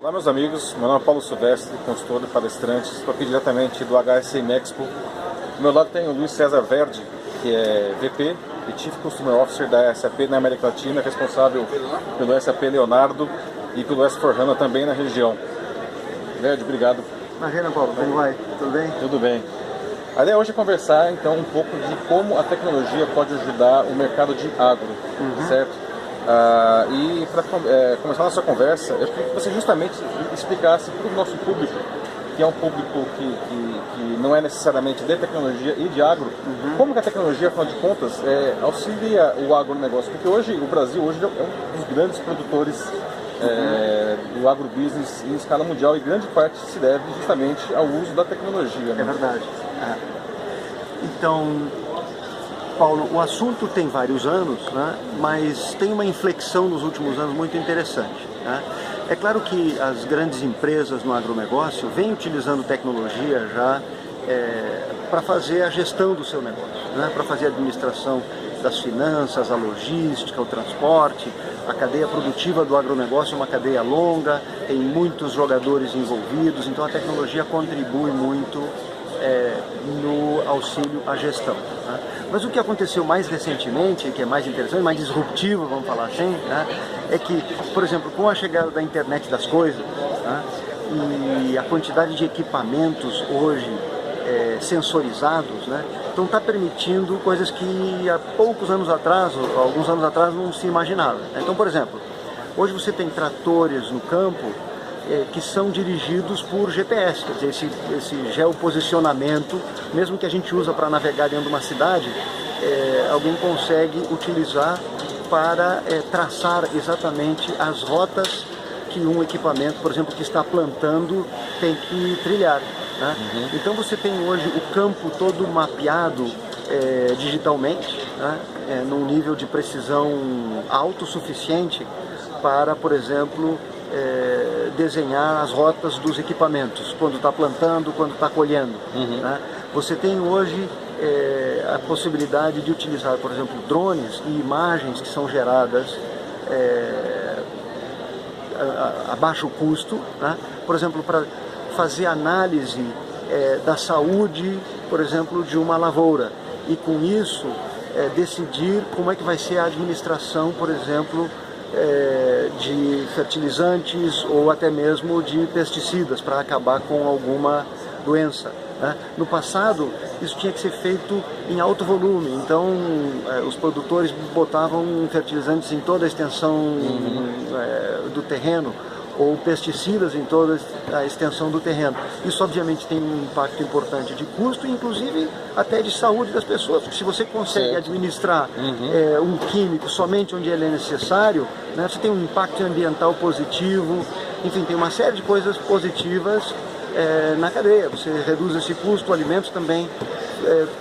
Olá meus amigos, meu nome é Paulo Silvestre, consultor e palestrante, estou aqui diretamente do HSM Expo. Do meu lado tem o Luiz César Verde, que é VP e Chief Customer Officer da SAP na América Latina, responsável pelo SAP Leonardo e pelo S/4HANA também na região. Verde, obrigado. Imagina, Paulo, como vai? Tudo bem? Tudo bem. A ideia hoje é conversar então um pouco de como a tecnologia pode ajudar o mercado de agro, certo? E para começar a nossa conversa, eu queria que você justamente explicasse para o nosso público, que é um público que não é necessariamente de tecnologia e de agro, como que a tecnologia, afinal de contas, auxilia o agronegócio, porque hoje o Brasil hoje é um dos grandes produtores do agrobusiness em escala mundial e grande parte se deve justamente ao uso da tecnologia. Né? É verdade. Então, Paulo, o assunto tem vários anos, né? Mas tem uma inflexão nos últimos anos muito interessante. Né? É claro que as grandes empresas no agronegócio vêm utilizando tecnologia já para fazer a gestão do seu negócio, né? Para fazer a administração das finanças, a logística, o transporte. A cadeia produtiva do agronegócio é uma cadeia longa, tem muitos jogadores envolvidos, então a tecnologia contribui muito no auxílio à gestão. Né? Mas o que aconteceu mais recentemente, que é mais interessante, mais disruptivo, vamos falar assim, né? É que, por exemplo, com a chegada da internet das coisas, né? E a quantidade de equipamentos hoje sensorizados, né? Então está permitindo coisas que há poucos anos atrás, ou alguns anos atrás, não se imaginava. Então, por exemplo, hoje você tem tratores no campo que são dirigidos por GPS, quer dizer, esse geoposicionamento, mesmo que a gente usa para navegar dentro de uma cidade, alguém consegue utilizar para traçar exatamente as rotas que um equipamento, por exemplo, que está plantando, tem que trilhar. Né? Então você tem hoje o campo todo mapeado digitalmente, né? Num nível de precisão alto suficiente para, por exemplo, desenhar as rotas dos equipamentos, quando está plantando, quando está colhendo. Né? Você tem hoje a possibilidade de utilizar, por exemplo, drones e imagens que são geradas a baixo custo, né? Por exemplo, para fazer análise da saúde, por exemplo, de uma lavoura, e com isso decidir como é que vai ser a administração, por exemplo, de fertilizantes ou até mesmo de pesticidas para acabar com alguma doença. Né? No passado, isso tinha que ser feito em alto volume, então os produtores botavam fertilizantes em toda a extensão do terreno, ou pesticidas em toda a extensão do terreno. Isso obviamente tem um impacto importante de custo, inclusive até de saúde das pessoas, porque se você consegue administrar um químico somente onde ele é necessário, né, você tem um impacto ambiental positivo, enfim, tem uma série de coisas positivas na cadeia. Você reduz esse custo, o alimento também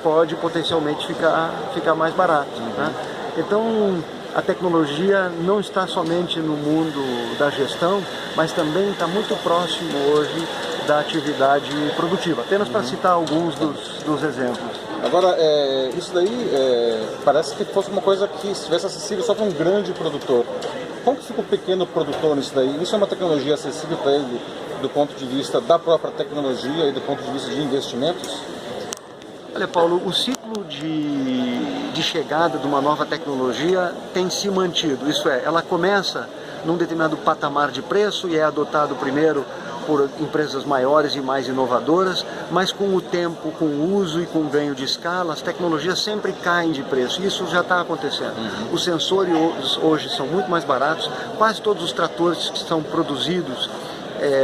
pode potencialmente ficar mais barato. Né? Então, a tecnologia não está somente no mundo da gestão, mas também está muito próximo hoje da atividade produtiva. Apenas para citar alguns dos exemplos. Agora, isso daí parece que fosse uma coisa que estivesse acessível só para um grande produtor. Como que fica o pequeno produtor nisso daí? Isso é uma tecnologia acessível para ele do ponto de vista da própria tecnologia e do ponto de vista de investimentos? Olha, Paulo, o ciclo de chegada de uma nova tecnologia tem se mantido. Isso é, ela começa num determinado patamar de preço e é adotado primeiro por empresas maiores e mais inovadoras, mas com o tempo, com o uso e com o ganho de escala, as tecnologias sempre caem de preço. Isso já está acontecendo. Os sensores hoje são muito mais baratos, quase todos os tratores que são produzidos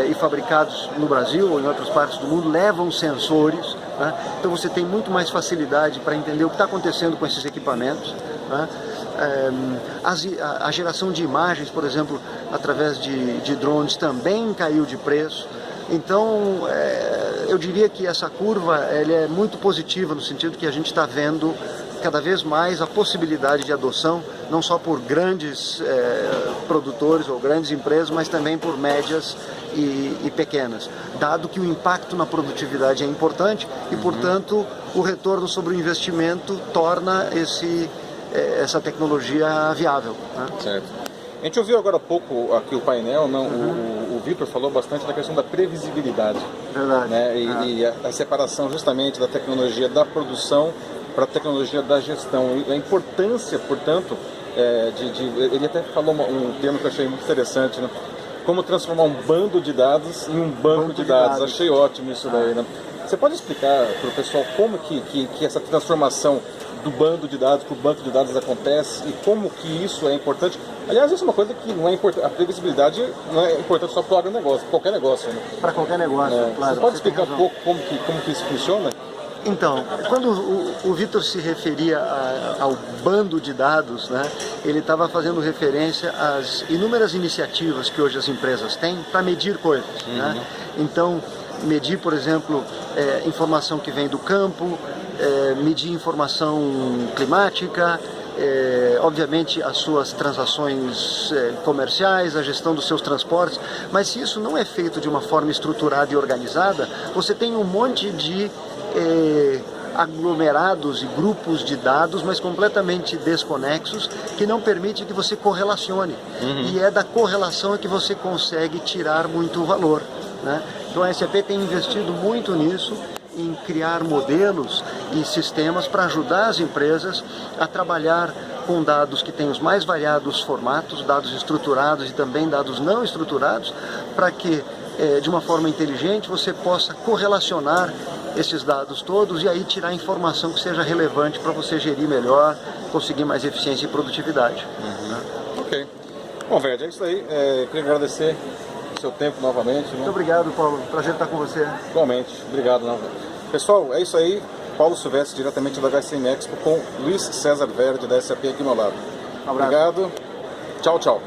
e fabricados no Brasil ou em outras partes do mundo levam sensores, né? Então você tem muito mais facilidade para entender o que está acontecendo com esses equipamentos. Né? A geração de imagens, por exemplo, através de drones também caiu de preço. Então eu diria que essa curva ela é muito positiva no sentido que a gente está vendo cada vez mais a possibilidade de adoção, não só por grandes produtores ou grandes empresas, mas também por médias e pequenas, dado que o impacto na produtividade é importante e, portanto, o retorno sobre o investimento torna essa tecnologia viável. Né? Certo. A gente ouviu agora há pouco aqui o painel, não, o Vitor falou bastante da questão da previsibilidade. Verdade. Né? E a separação justamente da tecnologia da produção para a tecnologia da gestão. E a importância, portanto, ele até falou um termo que eu achei muito interessante, né? Como transformar um bando de dados em um banco de dados. Achei ótimo isso daí, né? Você pode explicar para o pessoal como que essa transformação do bando de dados para o banco de dados acontece e como que isso é importante? Aliás, isso é uma coisa que não é importante, a previsibilidade não é importante só para o agronegócio, para qualquer negócio. Né? Para qualquer negócio, claro. Você pode explicar um pouco como que isso funciona? Então, quando o Vitor se referia ao bando de dados, né, ele estava fazendo referência às inúmeras iniciativas que hoje as empresas têm para medir coisas. Né? Então, medir, por exemplo, informação que vem do campo, medir informação climática, obviamente as suas transações comerciais, a gestão dos seus transportes, mas se isso não é feito de uma forma estruturada e organizada, você tem um monte de aglomerados e grupos de dados, mas completamente desconexos, que não permite que você correlacione. E é da correlação que você consegue tirar muito valor. Né? Então a SAP tem investido muito nisso, em criar modelos e sistemas para ajudar as empresas a trabalhar com dados que têm os mais variados formatos, dados estruturados e também dados não estruturados, para que, de uma forma inteligente, você possa correlacionar esses dados todos e aí tirar informação que seja relevante para você gerir melhor, conseguir mais eficiência e produtividade. Né? Ok. Bom, Verde, é isso aí. Queria agradecer o seu tempo novamente. Muito obrigado, Paulo. Prazer estar com você. Igualmente. Obrigado. Pessoal, é isso aí. Paulo Silvestre, diretamente da HCM Expo, com Luiz César Verde, da SAP aqui ao meu lado. Um abraço. Obrigado. Tchau, tchau.